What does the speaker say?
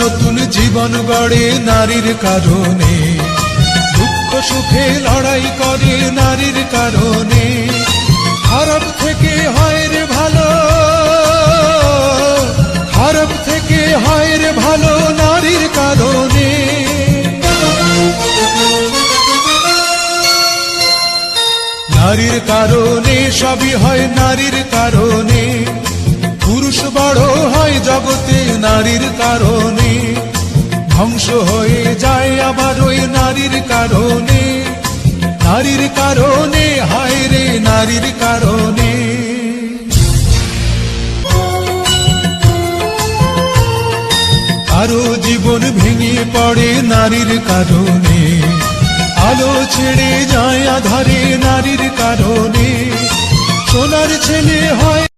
নতুন জীবন গড়ে নারীর কারণে, দুঃখ সুখে লড়াই করে নারীর কারণে। খারাপ থেকে হয় রে ভালো, খারাপ থেকে হয় রে ভালো নারীর কারণে। নারীর কারণে সবই হয় নারীর কারণে, পুরুষ বড় হয় জগতে নারীর কারণে, ধ্বংস হয়ে যায় আবার ওই নারীর কারণে। নারীর কারণে হায় রে নারীর কারণে। কারো জীবন ভেঙে পড়ে নারীর কারণে, আলো ছেড়ে যায় আধারে নারীর কারণে। সোনার ছেলে হয়